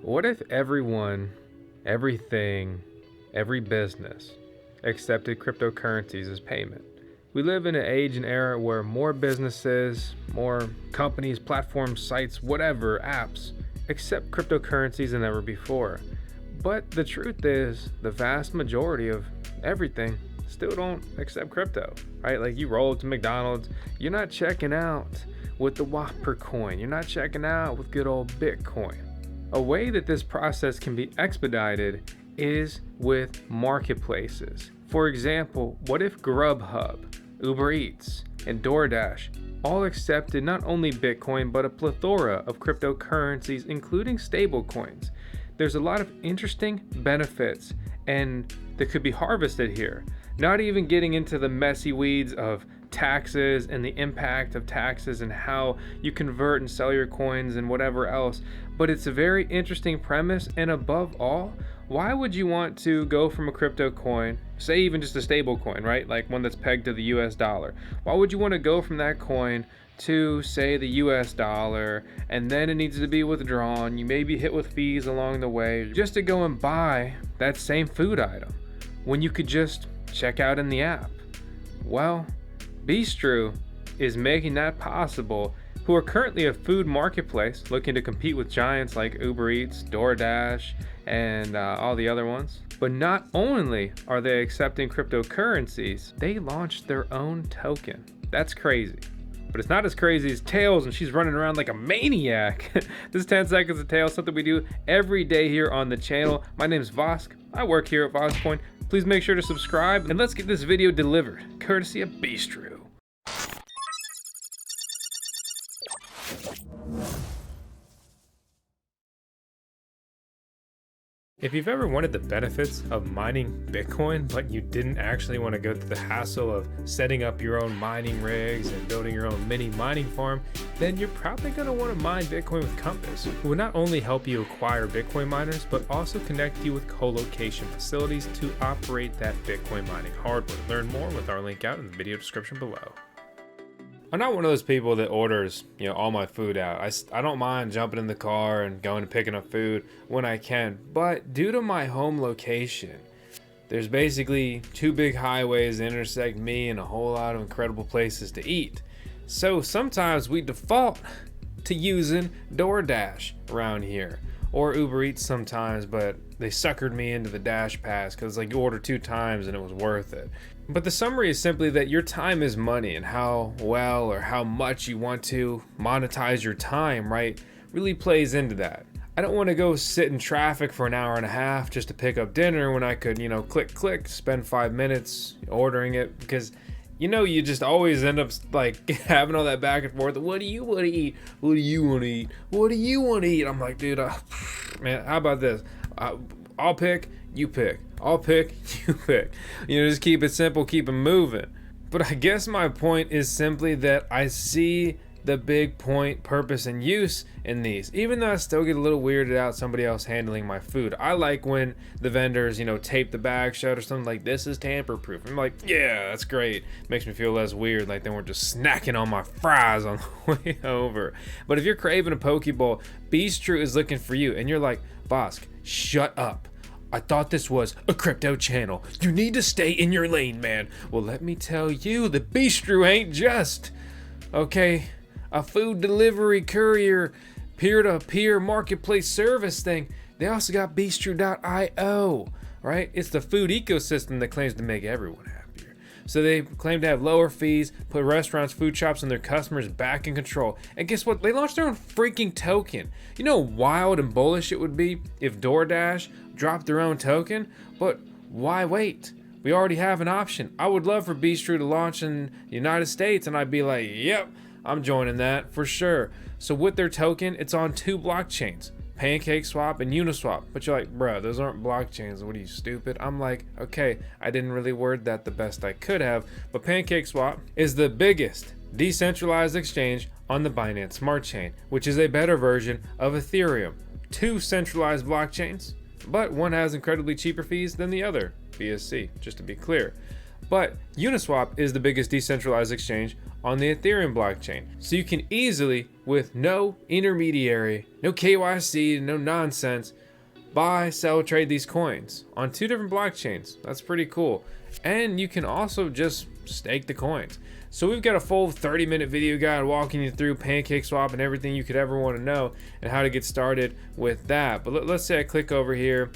What if everyone, everything, every business accepted cryptocurrencies as payment? We live in an age and era where more businesses, more companies, platforms, sites, whatever, apps, accept cryptocurrencies than ever before. But the truth is, the vast majority of everything still don't accept crypto, right? Like you roll up to McDonald's, you're not checking out with the Whopper coin. You're not checking out with good old Bitcoin. A way that this process can be expedited is with marketplaces. For example, what if Grubhub, Uber Eats, and Doordash all accepted not only Bitcoin, but a plethora of cryptocurrencies, including stablecoins? There's a lot of interesting benefits and that could be harvested here. Not even getting into the messy weeds of taxes and the impact of taxes and how you convert and sell your coins and whatever else. But it's a very interesting premise, and above all, why would you want to go from a crypto coin, say even just a stable coin, right? Like one that's pegged to the US dollar. Why would you want to go from that coin to say the US dollar, and then it needs to be withdrawn? You may be hit with fees along the way just to go and buy that same food item when you could just check out in the app. Well, Bistroo is making that possible, who are currently a food marketplace looking to compete with giants like Uber Eats, Doordash, and all the other ones. But not only are they accepting cryptocurrencies, they launched their own token. That's crazy. But it's not as crazy as Tails, and she's running around like a maniac. This is 10 Seconds of Tails, something we do every day here on the channel. My name is Vosk. I work here at VoskCoin. Please make sure to subscribe, and let's get this video delivered, courtesy of Bistroo. If you've ever wanted the benefits of mining Bitcoin, but you didn't actually want to go through the hassle of setting up your own mining rigs and building your own mini mining farm, then you're probably going to want to mine Bitcoin with Compass, who will not only help you acquire Bitcoin miners, but also connect you with co-location facilities to operate that Bitcoin mining hardware. Learn more with our link out in the video description below. I'm not one of those people that orders, all my food out. I don't mind jumping in the car and going and picking up food when I can. But due to my home location, there's basically two big highways that intersect me and a whole lot of incredible places to eat. So sometimes we default to using Doordash around here, or Uber Eats sometimes, but they suckered me into the Dash Pass because you order 2 times and it was worth it. But the summary is simply that your time is money, and how well or how much you want to monetize your time, right, really plays into that. I don't want to go sit in traffic for an hour and a half just to pick up dinner when I could, click, spend 5 minutes ordering it, because you just always end up having all that back and forth. What do you want to eat? What do you want to eat? What do you want to eat? I'm like, dude, man, how about this? I'll pick, you pick. I'll pick, you pick. Just keep it simple, keep it moving. But I guess my point is simply that I see the big point, purpose, and use in these. Even though I still get a little weirded out somebody else handling my food. I like when the vendors, tape the bag shut or something like, this is tamper-proof. I'm like, yeah, that's great. Makes me feel less weird, like they weren't just snacking on my fries on the way over. But if you're craving a poke bowl, Bistroo is looking for you. And you're like, Vosk, shut up. I thought this was a crypto channel. You need to stay in your lane, man. Well, let me tell you, the Bistroo ain't just, a food delivery courier, peer-to-peer marketplace service thing. They also got Bistroo.io, right? It's the food ecosystem that claims to make everyone happier. So they claim to have lower fees, put restaurants, food shops, and their customers back in control. And guess what? They launched their own freaking token. You know how wild and bullish it would be if DoorDash dropped their own token? But why wait? We already have an option. I would love for Bistroo to launch in the United States, and I'd be like, yep, I'm joining that for sure. So with their token, it's on 2 blockchains, PancakeSwap and Uniswap. But you're like, bro, those aren't blockchains. What are you, stupid? I'm like, okay, I didn't really word that the best I could have. But PancakeSwap is the biggest decentralized exchange on the Binance Smart Chain, which is a better version of Ethereum. 2 centralized blockchains, but one has incredibly cheaper fees than the other, BSC, just to be clear. But Uniswap is the biggest decentralized exchange on the Ethereum blockchain. So you can easily, with no intermediary, no KYC, no nonsense, buy, sell, trade these coins on 2 different blockchains. That's pretty cool. And you can also just stake the coins. So we've got a full 30-minute video guide walking you through PancakeSwap and everything you could ever want to know and how to get started with that. But let's say I click over here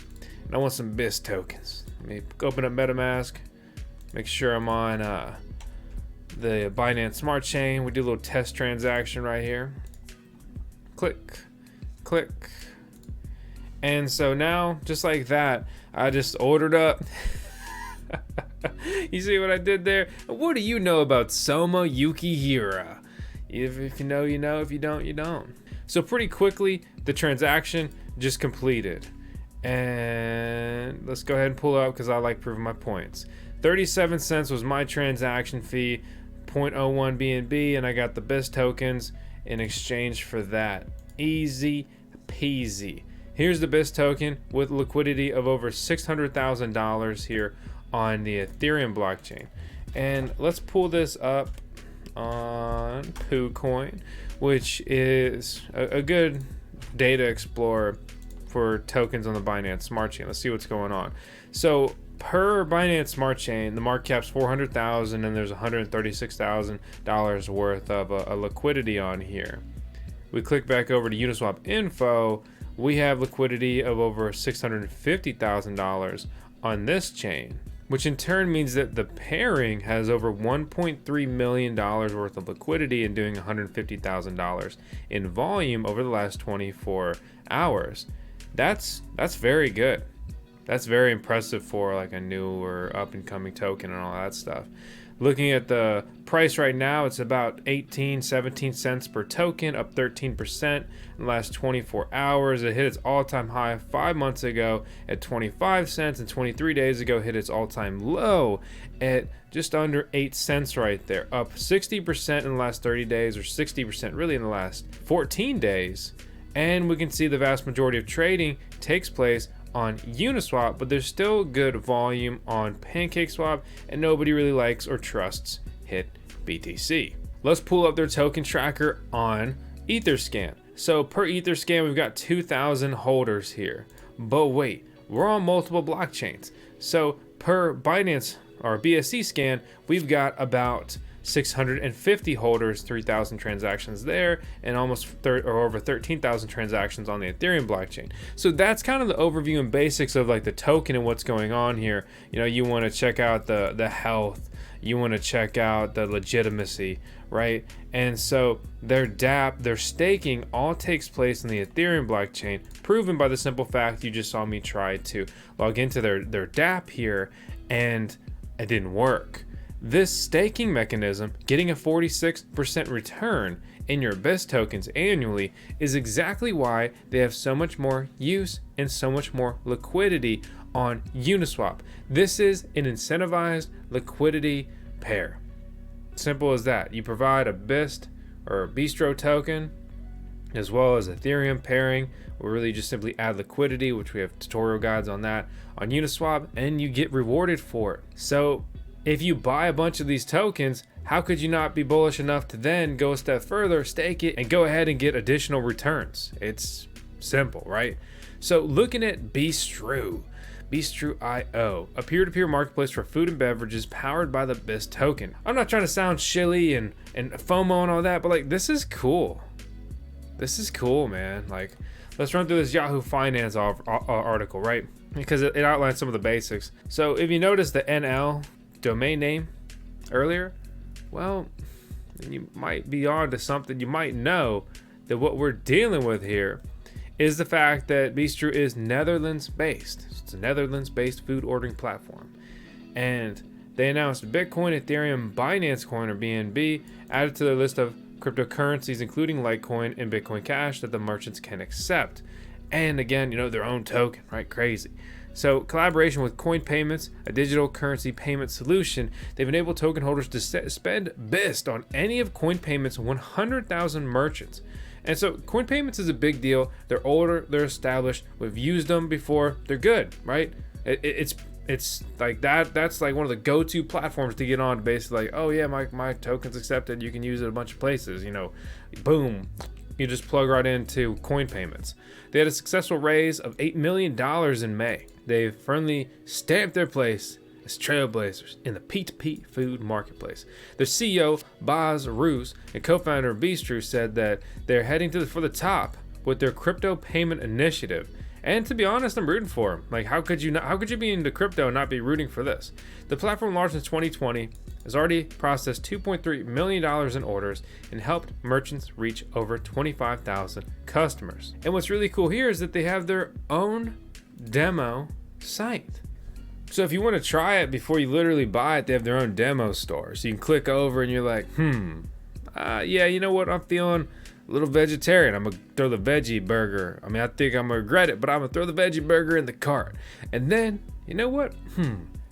and I want some BIST tokens. Let me open up MetaMask, make sure I'm on the Binance Smart Chain. We do a little test transaction right here. Click, click. And so now, just like that, I just ordered up. You see what I did there? What do you know about Soma Yukihira? If you know, you know. If you don't, you don't. So pretty quickly, the transaction just completed. And let's go ahead and pull up because I like proving my points. 37 cents was my transaction fee, 0.01 BNB, and I got the BIST tokens in exchange for that. Easy peasy. Here's the BIST token with liquidity of over $600,000 here on the Ethereum blockchain. And let's pull this up on PooCoin, which is a good data explorer for tokens on the Binance Smart Chain. Let's see what's going on. So per Binance Smart Chain, the market cap's 400,000 and there's $136,000 worth of a liquidity on here. We click back over to Uniswap info. We have liquidity of over $650,000 on this chain, which in turn means that the pairing has over $1.3 million worth of liquidity and doing $150,000 in volume over the last 24 hours. That's very good. That's very impressive for like a new or up and coming token and all that stuff. Looking at the price right now, it's about 17 cents per token, up 13% in the last 24 hours. It hit its all-time high 5 months ago at 25 cents, and 23 days ago hit its all-time low at just under 8 cents right there, up 60% in the last 30 days, or 60% really in the last 14 days. And we can see the vast majority of trading takes place on Uniswap, but there's still good volume on PancakeSwap, and nobody really likes or trusts BTC. Let's pull up their token tracker on Etherscan. So per Etherscan, we've got 2,000 holders here. But wait, we're on multiple blockchains. So per Binance or BSC scan, we've got about 650 holders, 3,000 transactions there, and almost over 13,000 transactions on the Ethereum blockchain. So that's kind of the overview and basics of like the token and what's going on here. You know, you want to check out the health, you want to check out the legitimacy, right? And so their dapp, their staking all takes place in the Ethereum blockchain, proven by the simple fact you just saw me try to log into their dapp here and it didn't work. This staking mechanism, getting a 46% return in your BIST tokens annually, is exactly why they have so much more use and so much more liquidity on Uniswap. This is an incentivized liquidity pair. Simple as that. You provide a BIST or a Bistroo token as well as Ethereum pairing. We'll really just simply add liquidity, which we have tutorial guides on that on Uniswap, and you get rewarded for it. So if you buy a bunch of these tokens, how could you not be bullish enough to then go a step further, stake it, and go ahead and get additional returns? It's simple, right? So looking at Bistroo, Bistroo.io, a peer-to-peer marketplace for food and beverages powered by the BIST token. I'm not trying to sound shilly and FOMO and all that, but like, this is cool. This is cool, man. Like, let's run through this Yahoo Finance article, right? Because it outlines some of the basics. So if you notice the NL domain name earlier, well, you might be on to something. You might know that what we're dealing with here is the fact that Bistroo is Netherlands based. It's a Netherlands based food ordering platform, and they announced Bitcoin, Ethereum, Binance Coin or BNB added to their list of cryptocurrencies, including Litecoin and Bitcoin Cash, that the merchants can accept. And again, you know, their own token, right? Crazy. So collaboration with Coin Payments, a digital currency payment solution, they've enabled token holders to spend BIST on any of Coin Payments' 100,000 merchants. And so Coin Payments is a big deal. They're older, they're established, we've used them before, they're good, right? It's it's like that's like one of the go-to platforms to get on to basically like, oh yeah, my token's accepted, you can use it a bunch of places, you know, boom, you just plug right into coin payments. They had a successful raise of $8 million in May. They've firmly stamped their place as trailblazers in the P2P food marketplace. Their CEO, Baz Roos, and co-founder of Bistroo, said that they're heading for the top with their crypto payment initiative. And to be honest, I'm rooting for them. Like, how could you be into crypto and not be rooting for this? The platform launched in 2020, has already processed $2.3 million in orders and helped merchants reach over 25,000 customers. And what's really cool here is that they have their own demo site. So if you want to try it before you literally buy it, they have their own demo store. So you can click over and you're like, yeah, you know what? I'm feeling a little vegetarian. I'm going to throw the veggie burger. I mean, I think I'm going to regret it, but I'm going to throw the veggie burger in the cart. And then, you know what?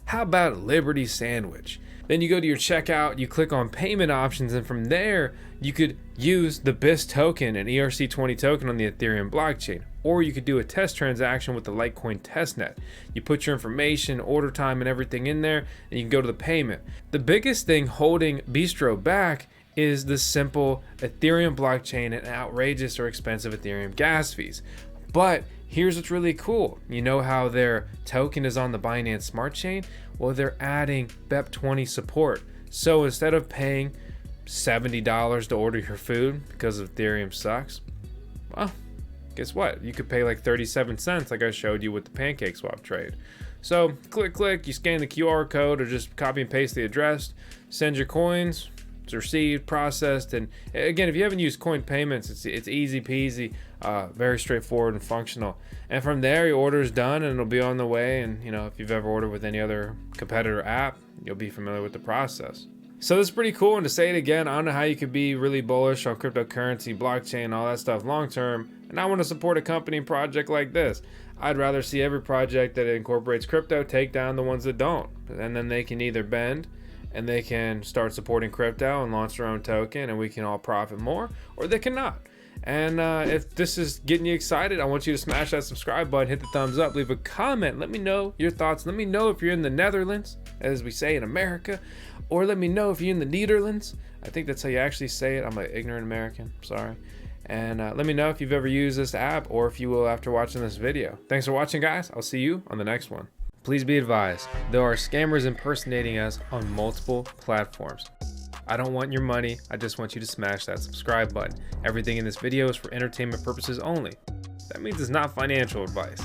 How about a Liberty sandwich? Then you go to your checkout, you click on payment options, and from there, you could use the BIST token, an ERC20 token on the Ethereum blockchain. Or you could do a test transaction with the Litecoin testnet. You put your information, order time, and everything in there, and you can go to the payment. The biggest thing holding Bistroo back is the simple Ethereum blockchain and outrageous or expensive Ethereum gas fees. But here's what's really cool. You know how their token is on the Binance Smart Chain? Well, they're adding BEP20 support. So instead of paying $70 to order your food because Ethereum sucks, well, guess what? You could pay like 37 cents like I showed you with the pancake swap trade. So click, you scan the QR code or just copy and paste the address, send your coins, it's received, processed. And again, if you haven't used coin payments, it's easy peasy, very straightforward and functional. And from there, your order is done and it'll be on the way. And you know, if you've ever ordered with any other competitor app, you'll be familiar with the process. So this is pretty cool. And to say it again, I don't know how you could be really bullish on cryptocurrency, blockchain, all that stuff long term, and I want to support a company and project like this. I'd rather see every project that incorporates crypto take down the ones that don't, and then they can either bend and they can start supporting crypto and launch their own token and we can all profit more, or they cannot. And if this is getting you excited, I want you to smash that subscribe button, hit the thumbs up, leave a comment, let me know your thoughts. Let me know if you're in the Netherlands, as we say in America, or let me know if you're in the Netherlands. I think that's how you actually say it. I'm an ignorant American, sorry. And let me know if you've ever used this app or if you will after watching this video. Thanks for watching, guys. I'll see you on the next one. Please be advised, there are scammers impersonating us on multiple platforms. I don't want your money. I just want you to smash that subscribe button. Everything in this video is for entertainment purposes only. That means it's not financial advice.